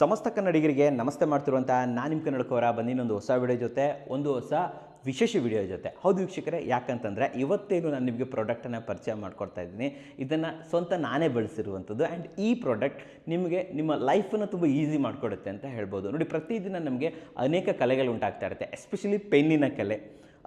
ಸಮಸ್ತ ಕನ್ನಡಿಗರಿಗೆ ನಮಸ್ತೆ ಮಾಡ್ತಿರುವಂಥ ನಾನು ನಿಮ್ಮ ಕನ್ನಡಕವರ ಬಂದಿನೊಂದು ಹೊಸ ವಿಡಿಯೋ ಜೊತೆ ಒಂದು ಹೊಸ ವಿಶೇಷ ವಿಡಿಯೋ ಜೊತೆ. ಹೌದು ವೀಕ್ಷಕರೇ, ಯಾಕಂತಂದರೆ ಇವತ್ತೇನು ನಾನು ನಿಮಗೆ ಪ್ರಾಡಕ್ಟನ್ನು ಪರಿಚಯ ಮಾಡ್ಕೊಡ್ತಾ ಇದ್ದೀನಿ. ಇದನ್ನು ಸ್ವಂತ ನಾನೇ ಬಳಸಿರುವಂಥದ್ದು. ಆ್ಯಂಡ್ ಈ ಪ್ರಾಡಕ್ಟ್ ನಿಮಗೆ ನಿಮ್ಮ ಲೈಫನ್ನು ತುಂಬ ಈಸಿ ಮಾಡಿಕೊಡುತ್ತೆ ಅಂತ ಹೇಳ್ಬೋದು. ನೋಡಿ, ಪ್ರತಿದಿನ ನಮಗೆ ಅನೇಕ ಕಲೆಗಳು ಉಂಟಾಗ್ತಾ ಇರುತ್ತೆ. ಎಸ್ಪೆಷಲಿ ಪೆನ್ನಿನ ಕಲೆ,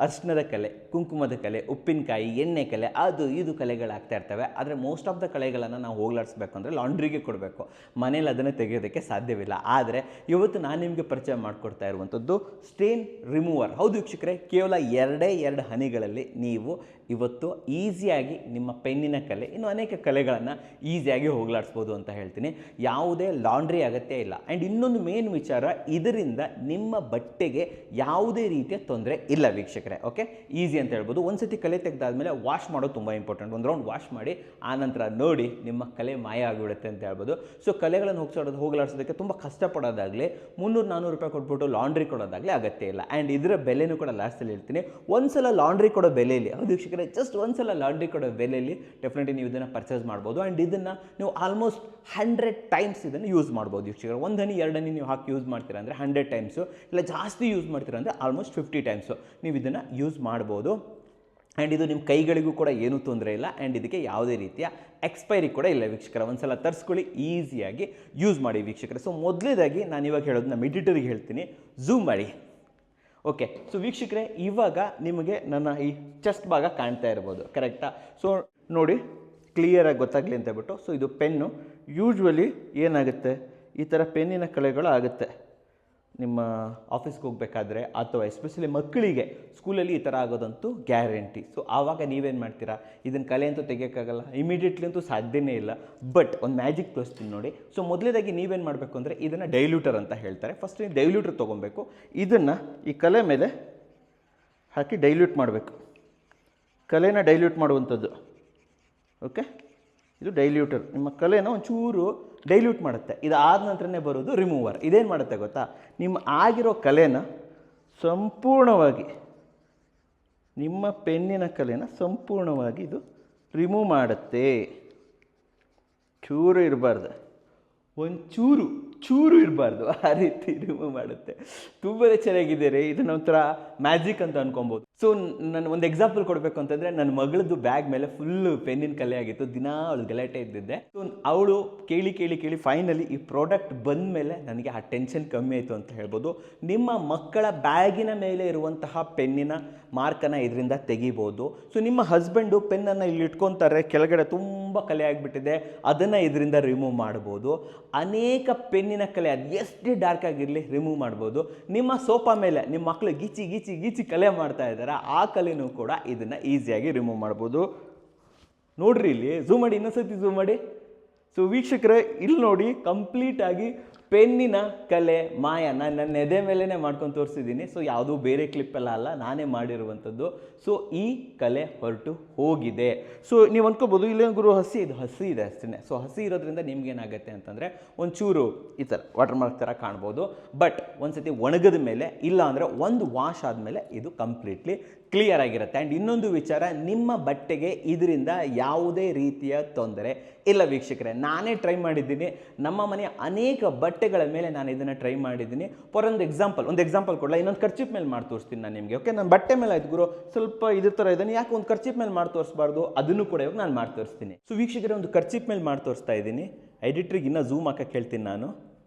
ಅರ್ಶಿಣದ ಕಲೆ, ಕುಂಕುಮದ ಕಲೆ, ಉಪ್ಪಿನಕಾಯಿ, ಎಣ್ಣೆ ಕಲೆ, ಅದು ಇದು ಕಲೆಗಳಾಗ್ತಾ ಇರ್ತವೆ. ಆದರೆ ಮೋಸ್ಟ್ ಆಫ್ ದ ಕಲೆಗಳನ್ನು ನಾವು ಹೋಗ್ಲಾಡಿಸ್ಬೇಕು ಅಂದರೆ ಲಾಂಡ್ರಿಗೆ ಕೊಡಬೇಕು, ಮನೇಲಿ ಅದನ್ನು ತೆಗೆಯೋದಕ್ಕೆ ಸಾಧ್ಯವಿಲ್ಲ. ಆದರೆ ಇವತ್ತು ನಾನು ನಿಮಗೆ ಪರಿಚಯ ಮಾಡಿಕೊಡ್ತಾ ಇರುವಂಥದ್ದು ಸ್ಟೇನ್ ರಿಮೂವರ್. ಹೌದು ವೀಕ್ಷಕರೇ, ಕೇವಲ ಎರಡು ಹನಿಗಳಲ್ಲಿ ನೀವು ಇವತ್ತು ಈಸಿಯಾಗಿ ನಿಮ್ಮ ಪೆನ್ನಿನ ಕಲೆ, ಇನ್ನು ಅನೇಕ ಕಲೆಗಳನ್ನು ಈಸಿಯಾಗಿ ಹೋಗ್ಲಾಡಿಸ್ಬೋದು ಅಂತ ಹೇಳ್ತೀನಿ. ಯಾವುದೇ ಲಾಂಡ್ರಿ ಅಗತ್ಯ ಇಲ್ಲ. ಆ್ಯಂಡ್ ಇನ್ನೊಂದು ಮೇನ್ ವಿಚಾರ, ಇದರಿಂದ ನಿಮ್ಮ ಬಟ್ಟೆಗೆ ಯಾವುದೇ ರೀತಿಯ ತೊಂದರೆ ಇಲ್ಲ ವೀಕ್ಷಕರೇ. ಓಕೆ, ಈಸಿ ಅಂತ ಹೇಳ್ಬೋದು. ಒಂದು ಸತಿ ಕಲೆ ತೆಗೆದಾದ್ಮೇಲೆ ವಾಶ್ ಮಾಡೋದು ತುಂಬ ಇಂಪಾರ್ಟೆಂಟ್. ಒಂದು ರೌಂಡ್ ವಾಶ್ ಮಾಡಿ ಆನಂತರ ನೋಡಿ ನಿಮ್ಮ ಕಲೆ ಮಾಯ ಆಗಿಬಿಡುತ್ತೆ ಅಂತ ಹೇಳ್ಬೋದು. ಸೊ ಕಲೆಗಳನ್ನು ಹೋಗ್ಲಾಡಿಸೋದಕ್ಕೆ ತುಂಬ ಕಷ್ಟಪಡೋದಾಗಲಿ, 300-400 ರೂಪಾಯಿ ಕೊಟ್ಬಿಟ್ಟು ಲಾಂಡ್ರಿ ಕೊಡೋದಾಗಲಿ ಅಗತ್ಯ ಇಲ್ಲ. ಆ್ಯಂಡ್ ಇದರ ಬೆಲೆನೂ ಕೂಡ ಲಾಸ್ಟಲ್ಲಿ ಹೇಳ್ತೀನಿ. ಒಂದ್ಸಲ ಲಾಂಡ್ರಿ ಕೊಡೋ ಬೆಲೆಯಲ್ಲಿ, ಹೌದು ವೀಕ್ಷಕರೇ, ಜಸ್ಟ್ ಒಂದ್ಸಲ ಲಾಂಡ್ರಿ ಕೊಡೋ ಬೆಲೆಯಲ್ಲಿ ಡೆಫಿನೆಟ್ಲಿ ನೀವು ಇದನ್ನು ಪರ್ಚೇಸ್ ಮಾಡ್ಬೋದು. ಆ್ಯಂಡ್ ಇದನ್ನು ನೀವು ಆಲ್ಮೋಸ್ಟ್ 100 ಟೈಮ್ಸ್ ಇದನ್ನು ಯೂಸ್ ಮಾಡ್ಬೋದು ವೀಕ್ಷಕರೇ. 1 ಹನಿ 2 ಹನಿ ನೀವು ಹಾಕಿ ಯೂಸ್ ಮಾಡ್ತೀರಾ ಅಂದರೆ 100 ಟೈಮ್ಸು, ಇಲ್ಲ ಜಾಸ್ತಿ ಯೂಸ್ ಮಾಡ್ತೀರಾ ಅಂದರೆ ಆಲ್ಮೋಸ್ಟ್ 50 ಟೈಮ್ಸು ನೀವು ಇದನ್ನು ಯೂಸ್ ಮಾಡ್ಬೋದು. ಆ್ಯಂಡ್ ಇದು ನಿಮ್ಮ ಕೈಗಳಿಗೂ ಕೂಡ ಏನೂ ತೊಂದರೆ ಇಲ್ಲ. ಆ್ಯಂಡ್ ಇದಕ್ಕೆ ಯಾವುದೇ ರೀತಿಯ ಎಕ್ಸ್ಪೈರಿ ಕೂಡ ಇಲ್ಲ ವೀಕ್ಷಕರ. ಒಂದು ಸಲ ತರಿಸ್ಕೊಳ್ಳಿ, ಈಸಿಯಾಗಿ ಯೂಸ್ ಮಾಡಿ ವೀಕ್ಷಕರೇ. ಸೊ ಮೊದಲೇದಾಗಿ ನಾನು ಇವಾಗ ಹೇಳೋದನ್ನ ಮಿಡಿಟರಿಗೆ ಹೇಳ್ತೀನಿ, ಝೂಮ್ ಮಾಡಿ. ಓಕೆ, ಸೊ ವೀಕ್ಷಕರೇ, ಇವಾಗ ನಿಮಗೆ ನನ್ನ ಈ ಚೆಸ್ಟ್ ಭಾಗ ಕಾಣ್ತಾ ಇರ್ಬೋದು, ಕರೆಕ್ಟಾ? ಸೊ ನೋಡಿ, ಕ್ಲಿಯರಾಗಿ ಗೊತ್ತಾಗಲಿ ಅಂತ ಹೇಳ್ಬಿಟ್ಟು. ಸೊ ಇದು ಪೆನ್ನು. ಯೂಶ್ವಲಿ ಏನಾಗುತ್ತೆ, ಈ ಥರ ಪೆನ್ನಿನ ಕಲೆಗಳು ಆಗುತ್ತೆ ನಿಮ್ಮ ಆಫೀಸ್ಗೆ ಹೋಗಬೇಕಾದ್ರೆ, ಅಥವಾ ಎಸ್ಪೆಷಲಿ ಮಕ್ಕಳಿಗೆ ಸ್ಕೂಲಲ್ಲಿ ಈ ಥರ ಆಗೋದಂತೂ ಗ್ಯಾರಂಟಿ. ಸೊ ಆವಾಗ ನೀವೇನು ಮಾಡ್ತೀರಾ, ಇದನ್ನು ಕಲೆ ಅಂತೂ ತೆಗಿಯೋಕ್ಕಾಗಲ್ಲ, ಇಮಿಡಿಯೇಟ್ಲಿ ಅಂತೂ ಸಾಧ್ಯನೇ ಇಲ್ಲ. ಬಟ್ ಒಂದು ಮ್ಯಾಜಿಕ್ ತೋರಿಸ್ತೀನಿ ನೋಡಿ. ಸೊ ಮೊದಲೇದಾಗಿ ನೀವೇನು ಮಾಡಬೇಕು ಅಂದರೆ, ಇದನ್ನು ಡೈಲ್ಯೂಟರ್ ಅಂತ ಹೇಳ್ತಾರೆ. ಫಸ್ಟ್ ನೀವು ಡೈಲ್ಯೂಟರ್ ತೊಗೊಬೇಕು. ಇದನ್ನು ಈ ಕಲೆ ಮೇಲೆ ಹಾಕಿ ಡೈಲ್ಯೂಟ್ ಮಾಡಬೇಕು. ಕಲೆನ ಡೈಲ್ಯೂಟ್ ಮಾಡುವಂಥದ್ದು. ಓಕೆ, ಇದು ಡೈಲ್ಯೂಟರ್. ನಿಮ್ಮ ಕಲೆನ ಒಂಚೂರು ಡೈಲ್ಯೂಟ್ ಮಾಡುತ್ತೆ. ಇದಾದ ನಂತರನೇ ಬರೋದು ರಿಮೂವರ್. ಇದೇನು ಮಾಡುತ್ತೆ ಗೊತ್ತಾ, ನಿಮ್ಮ ಆಗಿರೋ ಕಲೆನ ಸಂಪೂರ್ಣವಾಗಿ, ನಿಮ್ಮ ಪೆನ್ನಿನ ಕಲೆನ ಸಂಪೂರ್ಣವಾಗಿ ಇದು ರಿಮೂವ್ ಮಾಡುತ್ತೆ. ಚೂರು ಇರಬಾರ್ದು, ಒಂಚೂರು ಚೂರು ಇರಬಾರ್ದು, ಆ ರೀತಿ ರಿಮೂವ್ ಮಾಡುತ್ತೆ. ತುಂಬಾ ಚೆನ್ನಾಗಿದೆ ರೀ. ಇದನ್ನ ಒಂಥರ ಮ್ಯಾಜಿಕ್ ಅಂತ ಅನ್ಕೊಬೋದು. ಸೊ ನಾನು ಒಂದು ಎಕ್ಸಾಂಪಲ್ ಕೊಡಬೇಕು ಅಂತಂದರೆ, ನನ್ನ ಮಗಳದ್ದು ಬ್ಯಾಗ್ ಮೇಲೆ ಫುಲ್ಲು ಪೆನ್ನಿನ ಕಲೆ ಆಗಿತ್ತು. ದಿನ ಅವಳು ಗಲಾಟೆ ಇದ್ದಿದ್ದೆ. ಸೊ ಅವಳು ಕೇಳಿ ಫೈನಲಿ ಈ ಪ್ರಾಡಕ್ಟ್ ಬಂದ ಮೇಲೆ ನನಗೆ ಆ ಟೆನ್ಷನ್ ಕಮ್ಮಿ ಆಯಿತು ಅಂತ ಹೇಳ್ಬೋದು. ನಿಮ್ಮ ಮಕ್ಕಳ ಬ್ಯಾಗಿನ ಮೇಲೆ ಇರುವಂತಹ ಪೆನ್ನಿನ ಮಾರ್ಕನ್ನು ಇದರಿಂದ ತೆಗಿಬೋದು. ಸೊ ನಿಮ್ಮ ಹಸ್ಬೆಂಡು ಪೆನ್ನನ್ನು ಇಲ್ಲಿ ಇಟ್ಕೊತಾರೆ, ಕೆಳಗಡೆ ತುಂಬ ಕಲೆ ಆಗಿಬಿಟ್ಟಿದೆ, ಅದನ್ನು ಇದರಿಂದ ರಿಮೂವ್ ಮಾಡ್ಬೋದು. ಅನೇಕ ಪೆನ್ನಿನ ಕಲೆ, ಅದು ಎಷ್ಟೇ ಡಾರ್ಕ್ ಆಗಿರಲಿ ರಿಮೂವ್ ಮಾಡ್ಬೋದು. ನಿಮ್ಮ ಸೋಫಾ ಮೇಲೆ ನಿಮ್ಮ ಮಕ್ಕಳು ಗೀಚಿ ಕಲೆ ಮಾಡ್ತಾ ಇದ್ದಾರೆ, ಆ ಕಲೆನೂ ಕೂಡ ಇದನ್ನು ಈಸಿಯಾಗಿ ರಿಮೂವ್ ಮಾಡ್ಬೋದು. ನೋಡ್ರಿ, ಇಲ್ಲಿ ಝೂಮ್ ಮಾಡಿ, ಇನ್ನೊಂದ್ಸತಿ ಝೂಮ್ ಮಾಡಿ. ಸೊ ವೀಕ್ಷಕರೇ, ಇಲ್ಲಿ ನೋಡಿ, ಕಂಪ್ಲೀಟಾಗಿ ಪೆನ್ನಿನ ಕಲೆ ಮಾಯ. ನಾನು ನನ್ನ ಎದೆ ಮೇಲೇ ಮಾಡ್ಕೊಂಡು ತೋರಿಸಿದ್ದೀನಿ. ಸೊ ಯಾವುದೂ ಬೇರೆ ಕ್ಲಿಪ್ಪೆಲ್ಲ ಅಲ್ಲ, ನಾನೇ ಮಾಡಿರುವಂಥದ್ದು. ಸೊ ಈ ಕಲೆ ಹೊರಟು ಹೋಗಿದೆ. ಸೊ ನೀವು ಅಂದ್ಕೋಬೋದು, ಇಲ್ಲೇನು ಗುರು ಹಸಿ, ಇದು ಹಸಿ ಇದೆ ಅಷ್ಟೇ. ಸೊ ಹಸಿ ಇರೋದ್ರಿಂದ ನಿಮ್ಗೇನಾಗುತ್ತೆ ಅಂತಂದರೆ ಒಂಚೂರು ಈ ಥರ ವಾಟರ್ ಮಾರ್ಕ್ ಥರ ಕಾಣ್ಬೋದು. ಬಟ್ ಒಂದು ಸತಿ ಒಣಗಿದ ಮೇಲೆ, ಇಲ್ಲ ಅಂದರೆ ಒಂದು ವಾಶ್ ಆದಮೇಲೆ ಇದು ಕಂಪ್ಲೀಟ್ಲಿ ಕ್ಲಿಯರ್ ಆಗಿರುತ್ತೆ. ಆ್ಯಂಡ್ ಇನ್ನೊಂದು ವಿಚಾರ, ನಿಮ್ಮ ಬಟ್ಟೆಗೆ ಇದರಿಂದ ಯಾವುದೇ ರೀತಿಯ ತೊಂದರೆ ಇಲ್ಲ ವೀಕ್ಷಕರೇ. ನಾನೇ ಟ್ರೈ ಮಾಡಿದ್ದೀನಿ. ನಮ್ಮ ಮನೆಯ ಅನೇಕ ಬಟ್ಟೆಗಳ ಮೇಲೆ ನಾನು ಇದನ್ನು ಟ್ರೈ ಮಾಡಿದ್ದೀನಿ. ಫಾರ್ ಒಂದು ಎಕ್ಸಾಂಪಲ್ ಕೊಡಲ್ಲ, ಇನ್ನೊಂದು ಕರ್ಚಿಪ್ ಮೇಲೆ ಮಾಡಿ ತೋರಿಸ್ತೀನಿ ನಾನು ನಿಮಗೆ. ಓಕೆ, ನನ್ನ ಬಟ್ಟೆ ಮೇಲೆ ಆಯ್ತು ಗುರು, ಸ್ವಲ್ಪ ಇದ್ರ ಥರ ಇದ್ದೀನಿ, ಯಾಕೆ ಒಂದು ಕರ್ಚಿಪ್ ಮೇಲೆ ಮಾಡಿ ತೋರಿಸ್ಬಾರ್ದು, ಅದನ್ನು ಕೂಡ ಇವಾಗ ನಾನು ಮಾಡಿ ತೋರಿಸ್ತೀನಿ. ಸೊ ವೀಕ್ಷಕರೇ, ಒಂದು ಕರ್ಚಿಪ್ ಮೇಲೆ ಮಾಡಿ ತೋರಿಸ್ತಾ ಇದ್ದೀನಿ. ಎಡಿಟ್ರಿಗೆ ಇನ್ನೂ ಝೂಮ್ ಹಾಕಕ್ಕೆ ಹೇಳ್ತೀನಿ ನಾನು.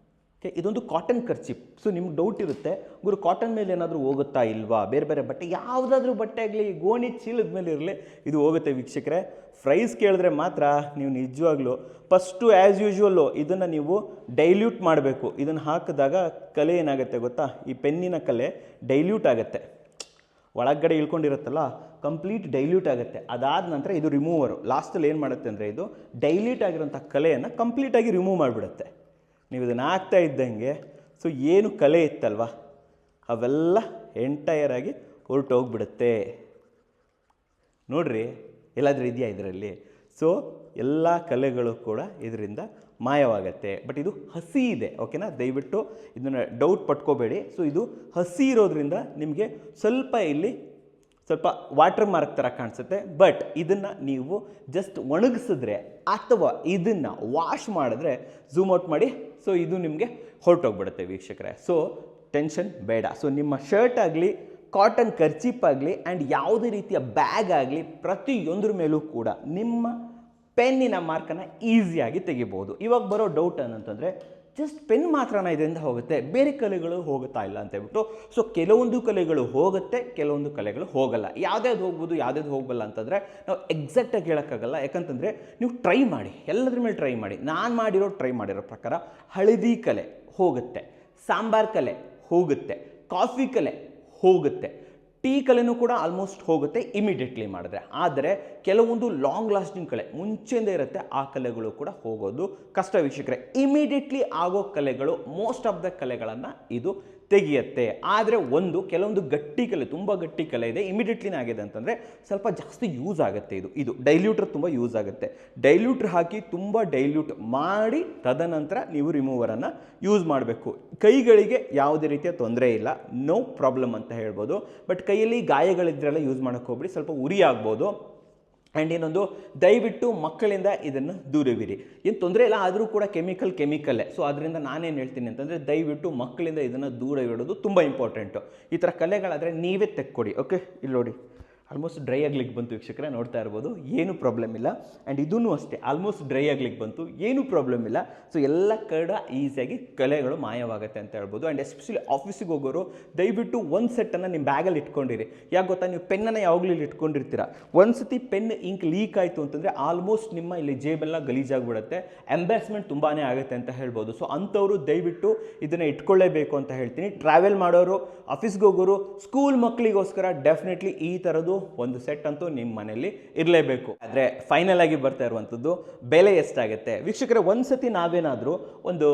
ಓಕೆ, ಇದೊಂದು ಕಾಟನ್ ಕರ್ಚಿಪ್. ಸೊ ನಿಮ್ಗೆ ಡೌಟ್ ಇರುತ್ತೆ, ಗುರು ಕಾಟನ್ ಮೇಲೆ ಏನಾದರೂ ಹೋಗುತ್ತಾ ಇಲ್ವಾ, ಬೇರೆ ಬಟ್ಟೆ ಯಾವುದಾದ್ರೂ ಬಟ್ಟೆ ಆಗಲಿ, ಗೋಣಿ ಚೀಲದ ಮೇಲೆ ಇರಲಿ, ಇದು ಹೋಗುತ್ತೆ ವೀಕ್ಷಕರೇ. ಪ್ರೈಸ್ ಕೇಳಿದ್ರೆ ಮಾತ್ರ ನೀವು ನಿಜವಾಗ್ಲೂ ಫಸ್ಟು ಆ್ಯಸ್ ಯೂಶ್ವಲ್ಲು ಇದನ್ನು ನೀವು ಡೈಲ್ಯೂಟ್ ಮಾಡಬೇಕು. ಇದನ್ನು ಹಾಕಿದಾಗ ಕಲೆ ಏನಾಗುತ್ತೆ ಗೊತ್ತಾ, ಈ ಪೆನ್ನಿನ ಕಲೆ ಡೈಲ್ಯೂಟ್ ಆಗುತ್ತೆ, ಒಳಗಡೆ ಇಳ್ಕೊಂಡಿರುತ್ತಲ್ಲ, ಕಂಪ್ಲೀಟ್ ಡೈಲ್ಯೂಟ್ ಆಗುತ್ತೆ. ಅದಾದ ನಂತರ ಇದು ರಿಮೂವರು. ಲಾಸ್ಟಲ್ಲಿ ಏನು ಮಾಡುತ್ತೆ ಅಂದರೆ, ಇದು ಡೈಲ್ಯೂಟ್ ಆಗಿರೋಂಥ ಕಲೆಯನ್ನು ಕಂಪ್ಲೀಟಾಗಿ ರಿಮೂವ್ ಮಾಡಿಬಿಡುತ್ತೆ. ನೀವು ಇದನ್ನು ಹಾಕ್ತಾ ಇದ್ದಂಗೆ, ಸೊ ಏನು ಕಲೆ ಇತ್ತಲ್ವ, ಅವೆಲ್ಲ ಎಂಟೈರಾಗಿ ಹೊರಟೋಗ್ಬಿಡುತ್ತೆ. ನೋಡ್ರಿ, ಎಲ್ಲಾದರೂ ಇದೆಯಾ ಇದರಲ್ಲಿ? ಸೊ ಎಲ್ಲ ಕಲೆಗಳು ಕೂಡ ಇದರಿಂದ ಮಾಯವಾಗುತ್ತೆ. ಬಟ್ ಇದು ಹಸಿ ಇದೆ, ಓಕೆನಾ? ದಯವಿಟ್ಟು ಇದನ್ನು ಡೌಟ್ ಪಟ್ಕೋಬೇಡಿ. ಸೊ ಇದು ಹಸಿ ಇರೋದ್ರಿಂದ ನಿಮಗೆ ಸ್ವಲ್ಪ ಇಲ್ಲಿ ಸ್ವಲ್ಪ ವಾಟರ್ ಮಾರ್ಕ್ ಥರ ಕಾಣಿಸುತ್ತೆ. ಬಟ್ ಇದನ್ನು ನೀವು ಜಸ್ಟ್ ಒಣಗಿಸಿದ್ರೆ ಅಥವಾ ಇದನ್ನು ವಾಶ್ ಮಾಡಿದ್ರೆ ಝೂಮ್ ಔಟ್ ಮಾಡಿ, ಸೊ ಇದು ನಿಮಗೆ ಹೊರಟೋಗ್ಬಿಡುತ್ತೆ ವೀಕ್ಷಕರೇ. ಸೊ ಟೆನ್ಷನ್ ಬೇಡ. ಸೊ ನಿಮ್ಮ ಶರ್ಟ್ ಆಗಲಿ, ಕಾಟನ್ ಕರ್ಚೀಪ್ ಆಗಲಿ ಆ್ಯಂಡ್ ಯಾವುದೇ ರೀತಿಯ ಬ್ಯಾಗ್ ಆಗಲಿ, ಪ್ರತಿಯೊಂದ್ರ ಮೇಲೂ ಕೂಡ ನಿಮ್ಮ ಪೆನ್ನಿನ ಮಾರ್ಕನ್ನು ಈಸಿಯಾಗಿ ತೆಗಿಬೋದು. ಇವಾಗ ಬರೋ ಡೌಟ್ ಏನಂತಂದರೆ, ಜಸ್ಟ್ ಪೆನ್ ಮಾತ್ರನ ಇದರಿಂದ ಹೋಗುತ್ತೆ, ಬೇರೆ ಕಲೆಗಳು ಹೋಗುತ್ತಾ ಇಲ್ಲ ಅಂತ ಹೇಳ್ಬಿಟ್ಟು. ಸೊ ಕೆಲವೊಂದು ಕಲೆಗಳು ಹೋಗುತ್ತೆ, ಕೆಲವೊಂದು ಕಲೆಗಳು ಹೋಗಲ್ಲ. ಯಾವುದ್ಯಾವ್ದು ಹೋಗ್ಬೋದು, ಯಾವುದ್ಯಾವ್ದು ಹೋಗಲ್ಲ ಅಂತಂದರೆ ನಾವು ಎಕ್ಸಾಕ್ಟಾಗಿ ಹೇಳೋಕ್ಕಾಗಲ್ಲ. ಯಾಕಂತಂದರೆ ನೀವು ಟ್ರೈ ಮಾಡಿ, ಎಲ್ಲದ್ರ ಮೇಲೆ ಟ್ರೈ ಮಾಡಿ. ನಾನು ಟ್ರೈ ಮಾಡಿರೋ ಪ್ರಕಾರ ಹಳದಿ ಕಲೆ ಹೋಗುತ್ತೆ, ಸಾಂಬಾರ್ ಕಲೆ ಹೋಗುತ್ತೆ, ಕಾಫಿ ಕಲೆ ಹೋಗುತ್ತೆ, ಟೀ ಕಲೆನೂ ಕೂಡ ಆಲ್ಮೋಸ್ಟ್ ಹೋಗುತ್ತೆ ಇಮಿಡಿಯೇಟ್ಲಿ ಮಾಡಿದ್ರೆ. ಆದರೆ ಕೆಲವೊಂದು ಲಾಂಗ್ ಲಾಸ್ಟಿಂಗ್ ಕಲೆ ಮುಂಚೆಯಿಂದ ಇರುತ್ತೆ, ಆ ಕಲೆಗಳು ಕೂಡ ಹೋಗೋದು ಕಷ್ಟ ವೀಕ್ಷಕರೇ. ಇಮಿಡಿಯೇಟ್ಲಿ ಆಗೋ ಕಲೆಗಳು, ಮೋಸ್ಟ್ ಆಫ್ ದ ಕಲೆಗಳನ್ನು ಇದು ತೆಗೆಯುತ್ತೆ. ಆದರೆ ಕೆಲವೊಂದು ಗಟ್ಟಿ ಕಲೆ, ತುಂಬ ಗಟ್ಟಿ ಕಲೆ ಇದೆ, ಇಮಿಡಿಯೇಟ್ಲಿನೇ ಆಗಿದೆ ಅಂತಂದರೆ ಸ್ವಲ್ಪ ಜಾಸ್ತಿ ಯೂಸ್ ಆಗುತ್ತೆ. ಇದು ಡೈಲ್ಯೂಟ್ರ್ ತುಂಬ ಯೂಸ್ ಆಗುತ್ತೆ. ಡೈಲ್ಯೂಟ್ರ್ ಹಾಕಿ ತುಂಬ ಡೈಲ್ಯೂಟ್ ಮಾಡಿ ತದನಂತರ ನೀವು ರಿಮೂವರನ್ನು ಯೂಸ್ ಮಾಡಬೇಕು. ಕೈಗಳಿಗೆ ಯಾವುದೇ ರೀತಿಯ ತೊಂದರೆ ಇಲ್ಲ, ನೋ ಪ್ರಾಬ್ಲಮ್ ಅಂತ ಹೇಳ್ಬೋದು. ಬಟ್ ಕೈಯಲ್ಲಿ ಗಾಯಗಳಿದ್ರೆಲ್ಲ ಯೂಸ್ ಮಾಡೋಕ್ಕೆ ಹೋಗ್ಬಿಡಿ, ಸ್ವಲ್ಪ ಉರಿ ಆಗ್ಬೋದು. ಆ್ಯಂಡ್ ಇನ್ನೊಂದು, ದಯವಿಟ್ಟು ಮಕ್ಕಳಿಂದ ಇದನ್ನು ದೂರವಿರಿ. ಏನು ತೊಂದರೆ ಇಲ್ಲ, ಆದರೂ ಕೂಡ ಕೆಮಿಕಲ್ಲೇ. ಸೊ ಅದರಿಂದ ನಾನೇನು ಹೇಳ್ತೀನಿ ಅಂತಂದರೆ, ದಯವಿಟ್ಟು ಮಕ್ಕಳಿಂದ ಇದನ್ನು ದೂರವಿಡೋದು ತುಂಬ ಇಂಪಾರ್ಟೆಂಟು. ಈ ಥರ ಕಲೆಗಳಾದರೆ ನೀವೇ ತೆಕ್ಕೊಡಿ. ಓಕೆ, ಇಲ್ಲಿ ನೋಡಿ, ಆಲ್ಮೋಸ್ಟ್ ಡ್ರೈ ಆಗ್ಲಿಕ್ಕೆ ಬಂತು ವೀಕ್ಷಕರೇ, ನೋಡ್ತಾ ಇರ್ಬೋದು, ಏನೂ ಪ್ರಾಬ್ಲಮ್ ಇಲ್ಲ. ಆ್ಯಂಡ್ ಇದೂ ಅಷ್ಟೇ ಆಲ್ಮೋಸ್ಟ್ ಡ್ರೈ ಆಗ್ಲಿಕ್ಕೆ ಬಂತು, ಏನೂ ಪ್ರಾಬ್ಲಮ್ ಇಲ್ಲ. ಸೊ ಎಲ್ಲ ಕಡೆ ಈಸಿಯಾಗಿ ಕಲೆಗಳು ಮಾಯವಾಗುತ್ತೆ ಅಂತ ಹೇಳ್ಬೋದು. ಆ್ಯಂಡ್ ಎಸ್ಪೆಷಲಿ ಆಫೀಸಿಗೆ ಹೋಗೋರು ದಯವಿಟ್ಟು ಒಂದು ಸೆಟ್ಟನ್ನು ನಿಮ್ಮ ಬ್ಯಾಗಲ್ಲಿ ಇಟ್ಕೊಂಡಿರಿ. ಯಾಕೆ ಗೊತ್ತಾ, ನೀವು ಪೆನ್ನನ್ನು ಯಾವಾಗಲೂ ಇಲ್ಲಿ ಇಟ್ಕೊಂಡಿರ್ತೀರ. ಒಂದು ಸತಿ ಪೆನ್ ಇಂಕ್ ಲೀಕ್ ಆಯಿತು ಅಂತಂದರೆ ಆಲ್ಮೋಸ್ಟ್ ನಿಮ್ಮ ಇಲ್ಲಿ ಜೇಬೆಲ್ಲ ಗಲೀಜಾಗಿಬಿಡುತ್ತೆ, ಎಂಬ್ಯಾರ್ಸ್ಮೆಂಟ್ ತುಂಬಾ ಆಗುತ್ತೆ ಅಂತ ಹೇಳ್ಬೋದು. ಸೊ ಅಂಥವರು ದಯವಿಟ್ಟು ಇದನ್ನು ಇಟ್ಕೊಳ್ಳೇಬೇಕು ಅಂತ ಹೇಳ್ತೀನಿ. ಟ್ರಾವೆಲ್ ಮಾಡೋರು, ಆಫೀಸ್ಗೆ ಹೋಗೋರು, ಸ್ಕೂಲ್ ಮಕ್ಕಳಿಗೋಸ್ಕರ ಡೆಫಿನೆಟ್ಲಿ ಈ ಥರದ್ದು ಒಂದು ಸೆಟ್ ಅಂತೂ ನಿಮ್ಮ ಮನೆಯಲ್ಲಿ ಇರಲೇಬೇಕು. ಆದರೆ ಫೈನಲ್ ಆಗಿ ಬರ್ತಾ ಇರುವಂಥದ್ದು ಬೆಲೆ ಎಷ್ಟಾಗುತ್ತೆ ವೀಕ್ಷಕರೇ. ಒಂದು ಸತಿ ನಾವೇನಾದರೂ ಒಂದು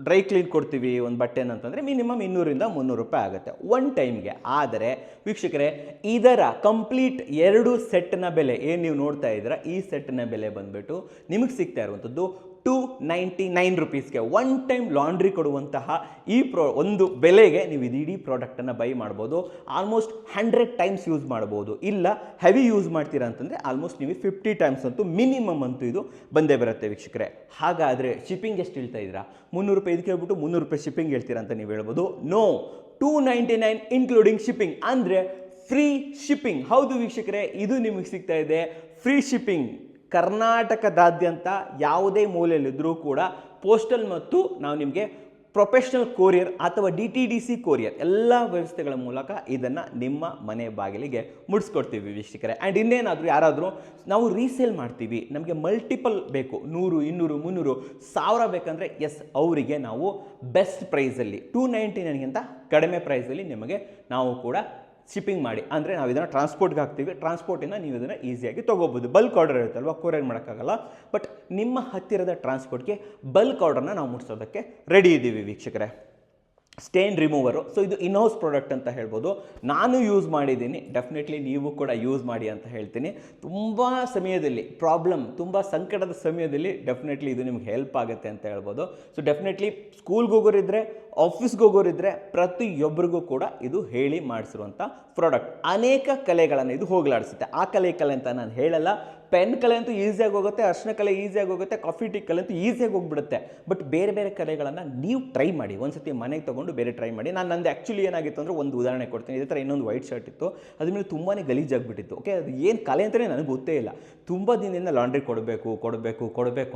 ಡ್ರೈ ಕ್ಲೀನ್ ಕೊಡ್ತೀವಿ ಒಂದು ಬಟ್ಟೆನ ಅಂತಂದರೆ ಮಿನಿಮಮ್ 200-300 ರೂಪಾಯಿ ಆಗುತ್ತೆ ಒನ್ ಟೈಮ್ಗೆ. ಆದರೆ ವೀಕ್ಷಕರೇ, ಇದರ ಕಂಪ್ಲೀಟ್ 2 ಸೆಟ್ನ ಬೆಲೆ ಏನು ನೀವು ನೋಡ್ತಾ ಇದ್ದೀರಾ, ಈ ಸೆಟ್ನ ಬೆಲೆ ಬಂದುಬಿಟ್ಟು ನಿಮಗೆ ಸಿಗ್ತಾ ಇರುವಂಥದ್ದು 299 ರುಪೀಸ್ಗೆ. ಒನ್ ಟೈಮ್ ಲಾಂಡ್ರಿ ಕೊಡುವಂತಹ ಈ ಒಂದು ಬೆಲೆಗೆ ನೀವು ಇಡೀ ಪ್ರಾಡಕ್ಟನ್ನು ಬೈ ಮಾಡ್ಬೋದು. ಆಲ್ಮೋಸ್ಟ್ 100 ಟೈಮ್ಸ್ ಯೂಸ್ ಮಾಡ್ಬೋದು. ಇಲ್ಲ ಹೆವಿ ಯೂಸ್ ಮಾಡ್ತೀರಾ ಅಂತಂದರೆ ಆಲ್ಮೋಸ್ಟ್ ನೀವು 50 ಟೈಮ್ಸ್ ಅಂತೂ ಮಿನಿಮಮ್ ಅಂತೂ ಇದು ಬಂದೇ ಬರುತ್ತೆ ವೀಕ್ಷಕರೇ. ಹಾಗಾದರೆ ಶಿಪ್ಪಿಂಗ್ ಎಷ್ಟು ಹೇಳ್ತಾ ಇದ್ದೀರಾ? 300 ರೂಪಾಯಿ ಇದಕ್ಕೆ ಹೇಳ್ಬಿಟ್ಟು 300 ರೂಪಾಯಿ ಶಿಪ್ಪಿಂಗ್ ಹೇಳ್ತೀರಾ ಅಂತ ನೀವು ಹೇಳ್ಬೋದು. ನೋ, 299 ಇನ್ಕ್ಲೂಡಿಂಗ್ ಶಿಪ್ಪಿಂಗ್, ಅಂದರೆ ಫ್ರೀ ಶಿಪ್ಪಿಂಗ್. ಹೌದು ವೀಕ್ಷಕರೇ, ಇದು ನಿಮಗೆ ಸಿಗ್ತಾ ಇದೆ ಫ್ರೀ ಶಿಪ್ಪಿಂಗ್. ಕರ್ನಾಟಕದಾದ್ಯಂತ ಯಾವುದೇ ಮೂಲೆಯಲ್ಲಿದ್ದರೂ ಕೂಡ ಪೋಸ್ಟಲ್ ಮತ್ತು ನಾವು ನಿಮಗೆ ಪ್ರೊಫೆಷ್ನಲ್ ಕೊರಿಯರ್ ಅಥವಾ DTDC ಕೊರಿಯರ್ ಎಲ್ಲ ವ್ಯವಸ್ಥೆಗಳ ಮೂಲಕ ಇದನ್ನು ನಿಮ್ಮ ಮನೆ ಬಾಗಿಲಿಗೆ ಮುಡಿಸ್ಕೊಡ್ತೀವಿ ವೀಕ್ಷಕರೇ. ಆ್ಯಂಡ್ ಇನ್ನೇನಾದರೂ ಯಾರಾದರೂ ನಾವು ರೀಸೇಲ್ ಮಾಡ್ತೀವಿ, ನಮಗೆ ಮಲ್ಟಿಪಲ್ ಬೇಕು, 100, 200, 300, 1000 ಬೇಕಂದರೆ ಎಸ್, ಅವರಿಗೆ ನಾವು ಬೆಸ್ಟ್ ಪ್ರೈಸಲ್ಲಿ 299ಗಿಂತ ಕಡಿಮೆ ಪ್ರೈಸಲ್ಲಿ ನಿಮಗೆ ನಾವು ಕೂಡ ಶಿಪ್ಪಿಂಗ್ ಮಾಡಿ, ಅಂದರೆ ನಾವು ಇದನ್ನು ಟ್ರಾನ್ಸ್ಪೋರ್ಟ್ಗೆ ಹಾಕ್ತೀವಿ, ಟ್ರಾನ್ಸ್ಪೋರ್ಟಿಂದ ನೀವು ಇದನ್ನು ಈಸಿಯಾಗಿ ತೊಗೋಬೋದು. ಬಲ್ಕ್ ಆರ್ಡರ್ ಇರುತ್ತಲ್ವ, ಕೊರಿಯರ್ ಮಾಡೋಕ್ಕಾಗಲ್ಲ. ಬಟ್ ನಿಮ್ಮ ಹತ್ತಿರದ ಟ್ರಾನ್ಸ್ಪೋರ್ಟ್ಗೆ ಬಲ್ಕ್ ಆರ್ಡರ್ನ ನಾವು ಮುಟ್ಸೋದಕ್ಕೆ ರೆಡಿ ಇದ್ದೀವಿ ವೀಕ್ಷಕರೇ. ಸ್ಟೇನ್ ರಿಮೂವರು, ಸೊ ಇದು ಇನ್ಹೌಸ್ ಪ್ರಾಡಕ್ಟ್ ಅಂತ ಹೇಳ್ಬೋದು. ನಾನು ಯೂಸ್ ಮಾಡಿದ್ದೀನಿ, ಡೆಫಿನೆಟ್ಲಿ ನೀವು ಕೂಡ ಯೂಸ್ ಮಾಡಿ ಅಂತ ಹೇಳ್ತೀನಿ. ತುಂಬ ಸಮಯದಲ್ಲಿ ತುಂಬ ಸಂಕಟದ ಸಮಯದಲ್ಲಿ ಡೆಫಿನೆಟ್ಲಿ ಇದು ನಿಮ್ಗೆ ಹೆಲ್ಪ್ ಆಗುತ್ತೆ ಅಂತ ಹೇಳ್ಬೋದು. ಸೊ ಡೆಫಿನೆಟ್ಲಿ ಸ್ಕೂಲ್ಗೆ ಹೋಗೋರಿದ್ರೆ, ಆಫೀಸ್ಗೆ ಹೋಗೋರಿದ್ರೆ ಪ್ರತಿಯೊಬ್ಬರಿಗೂ ಕೂಡ ಇದು ಹೇಳಿ ಮಾಡಿಸಿರುವಂಥ ಪ್ರಾಡಕ್ಟ್. ಅನೇಕ ಕಲೆಗಳನ್ನು ಇದು ಹೋಗಲಾಡಿಸುತ್ತೆ. ಆ ಕಲೆ ಅಂತ ನಾನು ಹೇಳಲ್ಲ. ಪೆನ್ ಕಲೆ ಅಂತೂ ಈಸಿಯಾಗಿ ಹೋಗುತ್ತೆ, ಅರ್ಶಿನ ಕಲೆ ಈಸಿಯಾಗಿ ಹೋಗುತ್ತೆ, ಕಾಫಿ ಟೀ ಕಲೆ ಅಂತೂ ಈಸಿಯಾಗಿ ಹೋಗ್ಬಿಡುತ್ತೆ. ಬಟ್ ಬೇರೆ ಬೇರೆ ಕಲೆಗಳನ್ನು ನೀವು ಟ್ರೈ ಮಾಡಿ, ಒಂದು ಸತಿ ಮನೆಗೆ ತೊಗೊಂಡು ಬೇರೆ ಟ್ರೈ ಮಾಡಿ. ನಂದು ಆ್ಯಕ್ಚುಲಿ ಏನಾಗಿತ್ತು ಅಂದರೆ, ಒಂದು ಉದಾಹರಣೆ ಕೊಡ್ತೀನಿ. ಇದೇ ಥರ ಇನ್ನೊಂದು ವೈಟ್ ಶರ್ಟ್ ಇತ್ತು, ಅದ್ರ ಮೇಲೆ ತುಂಬಾ ಗಲೀಜಾಗಿಬಿಟ್ಟಿತ್ತು. ಓಕೆ, ಅದು ಏನು ಕಲೆ ಅಂತಲೇ ನನಗೆ ಗೊತ್ತೇ ಇಲ್ಲ. ತುಂಬ ದಿನದಿಂದ ಲಾಂಡ್ರಿ ಕೊಡಬೇಕು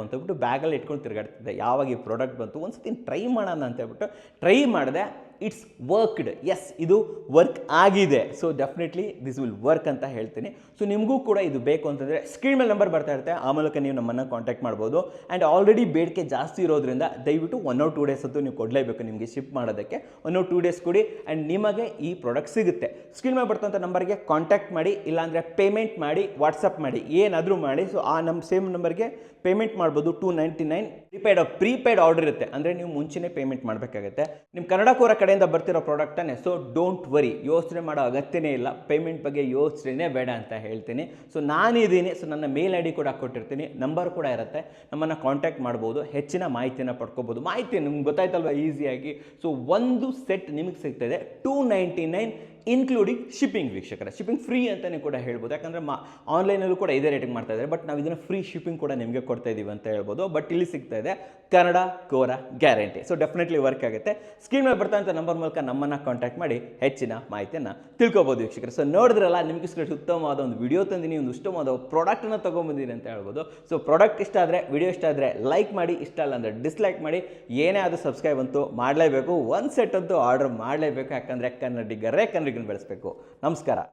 ಅಂತ ಹೇಳ್ಬಿಟ್ಟು ಬ್ಯಾಗಲ್ಲಿ ಇಟ್ಕೊಂಡು ತಿರುಗಾಡ್ತಿದ್ದೆ. ಯಾವಾಗ ಈ ಪ್ರಾಡಕ್ಟ್ ಬಂತು, ಒಂದು ಸತಿ ಟ್ರೈ ಮಾಡೋಣ ಅಂತ ಹೇಳ್ಬಿಟ್ಟು ಟ್ರೈ ಮಾಡಿದೆ. It's worked. ಎಸ್, ಇದು ವರ್ಕ್ ಆಗಿದೆ. So definitely this will work ಅಂತ ಹೇಳ್ತೀನಿ. ಸೊ ನಿಮಗೂ ಕೂಡ ಇದು ಬೇಕು ಅಂತಂದರೆ ಸ್ಕ್ರೀನ್ ಮೇಲೆ ನಂಬರ್ ಬರ್ತಾ ಇರುತ್ತೆ, ಆ ಮೂಲಕ ನೀವು ನಮ್ಮನ್ನು ಕಾಂಟ್ಯಾಕ್ಟ್ ಮಾಡ್ಬೋದು. ಆ್ಯಂಡ್ ಆಲ್ರೆಡಿ ಬೇಡಿಕೆ ಜಾಸ್ತಿ ಇರೋದ್ರಿಂದ ದಯವಿಟ್ಟು 1 or 2 ಡೇಸ್ ಅಂತೂ ನೀವು ಕೊಡಲೇಬೇಕು ನಿಮಗೆ ಶಿಪ್ ಮಾಡೋದಕ್ಕೆ. 1 or 2 ಡೇಸ್ ಕೊಡಿ ಆ್ಯಂಡ್ ನಿಮಗೆ ಈ ಪ್ರಾಡಕ್ಟ್ ಸಿಗುತ್ತೆ. ಸ್ಕ್ರೀನ್ ಮೇಲೆ ಬರ್ತಂಥ ನಂಬರ್ಗೆ ಕಾಂಟ್ಯಾಕ್ಟ್ ಮಾಡಿ, ಇಲ್ಲಾಂದರೆ ಪೇಮೆಂಟ್ ಮಾಡಿ, ವಾಟ್ಸಪ್ ಮಾಡಿ, ಏನಾದರೂ ಮಾಡಿ. ಸೊ ಆ ಸೇಮ್ ನಂಬರ್ಗೆ ಪೇಮೆಂಟ್ ಮಾಡ್ಬೋದು. 299 ಪ್ರೀಪೇಯ್ಡ್ ಆರ್ಡರ್ ಇರುತ್ತೆ, ಅಂದರೆ ನೀವು ಮುಂಚೆನೇ ಪೇಮೆಂಟ್ ಮಾಡಬೇಕಾಗುತ್ತೆ. ನಿಮ್ಮ ಕನ್ನಡ ಕೋರ ಕಡೆಯಿಂದ ಬರ್ತಿರೋ ಪ್ರಾಡಕ್ಟನ್ನೇ. ಸೊ ಡೋಂಟ್ ವರಿ, ಯೋಚನೆ ಮಾಡೋ ಅಗತ್ಯನೇ ಇಲ್ಲ, ಪೇಮೆಂಟ್ ಬಗ್ಗೆ ಯೋಚನೆ ಬೇಡ ಅಂತ ಹೇಳ್ತೀನಿ. ಸೊ ನಾನಿದ್ದೀನಿ, ಸೊ ನನ್ನ ಮೇಲ್ ID ಕೂಡ ಕೊಟ್ಟಿರ್ತೀನಿ, ನಂಬರ್ ಕೂಡ ಇರುತ್ತೆ, ನಮ್ಮನ್ನು ಕಾಂಟ್ಯಾಕ್ಟ್ ಮಾಡ್ಬೋದು, ಹೆಚ್ಚಿನ ಮಾಹಿತಿಯನ್ನು ಪಡ್ಕೋಬೋದು. ಮಾಹಿತಿ ನಿಮ್ಗೆ ಗೊತ್ತಾಯ್ತಲ್ವ ಈಸಿಯಾಗಿ. ಸೊ ಒಂದು ಸೆಟ್ ನಿಮಗೆ ಸಿಗ್ತಾಯಿದೆ 299 ಇನ್ಕ್ಲೂಡಿಂಗ್ ಶಿಪ್ಪಿಂಗ್ ವೀಕ್ಷಕರೇ. ಶಿಪ್ಪಿಂಗ್ ಫ್ರೀ ಅಂತಲೇ ಕೂಡ ಹೇಳ್ಬೋದು, ಯಾಕಂದರೆ ಆನ್ಲೈನಲ್ಲೂ ಕೂಡ ಇದೇ ರೇಟಿಗೆ ಮಾಡ್ತಾ ಇದ್ದಾರೆ. ಬಟ್ ನಾವು ಇದನ್ನು ಫ್ರೀ ಶಿಪ್ಪಿಂಗ್ ಕೂಡ ನಿಮಗೆ ಕೊಡ್ತಾ ಇದ್ದೀವಿ ಅಂತ ಹೇಳ್ಬೋದು. ಬಟ್ ಇಲ್ಲಿ ಸಿಗ್ತಾ ಇದೆ ಕನ್ನಡ ಕೋರಾ ಗ್ಯಾರಂಟಿ. ಸೊ ಡೆಫಿನೆಟ್ಲಿ ವರ್ಕ್ ಆಗುತ್ತೆ. ಸ್ಕ್ರೀನ್ ಮೇಲೆ ಬರ್ತಾ ಇರೋ ನಂಬರ್ ಮೂಲಕ ನಮ್ಮನ್ನು ಕಾಂಟ್ಯಾಕ್ಟ್ ಮಾಡಿ ಹೆಚ್ಚಿನ ಮಾಹಿತಿಯನ್ನು ತಿಳ್ಕೊಬೋದು ವೀಕ್ಷಕರೇ. ಸೊ ನೋಡಿದ್ರಲ್ಲ, ನಿಮಗೋಸ್ಕರ ಉತ್ತಮವಾದ ಒಂದು ವಿಡಿಯೋ ತಂದಿನಿ, ಒಂದು ಉತ್ತಮವಾದ ಪ್ರಾಡಕ್ಟನ್ನು ತೊಗೊಂಬಂದಿನಿ ಅಂತ ಹೇಳ್ಬೋದು. ಸೊ ಪ್ರಾಡಕ್ಟ್ ಇಷ್ಟ ಆದರೆ, ವಿಡಿಯೋ ಇಷ್ಟ ಆದರೆ ಲೈಕ್ ಮಾಡಿ, ಇಷ್ಟ ಇಲ್ಲ ಅಂದರೆ ಡಿಸ್ಲೈಕ್ ಮಾಡಿ. ಏನೇ ಆದರೂ ಸಬ್ಸ್ಕ್ರೈಬ್ ಅಂತೂ ಮಾಡಲೇಬೇಕು, ಒಂದು ಸೆಟ್ ಅಂತೂ ಆರ್ಡರ್ ಮಾಡಲೇಬೇಕು. ಯಾಕಂದರೆ ಕನ್ನಡಿಗರೇ ಕನ್ನಡಿಗರನ್ನು ಬೆಳೆಸಬೇಕು. ನಮಸ್ಕಾರ.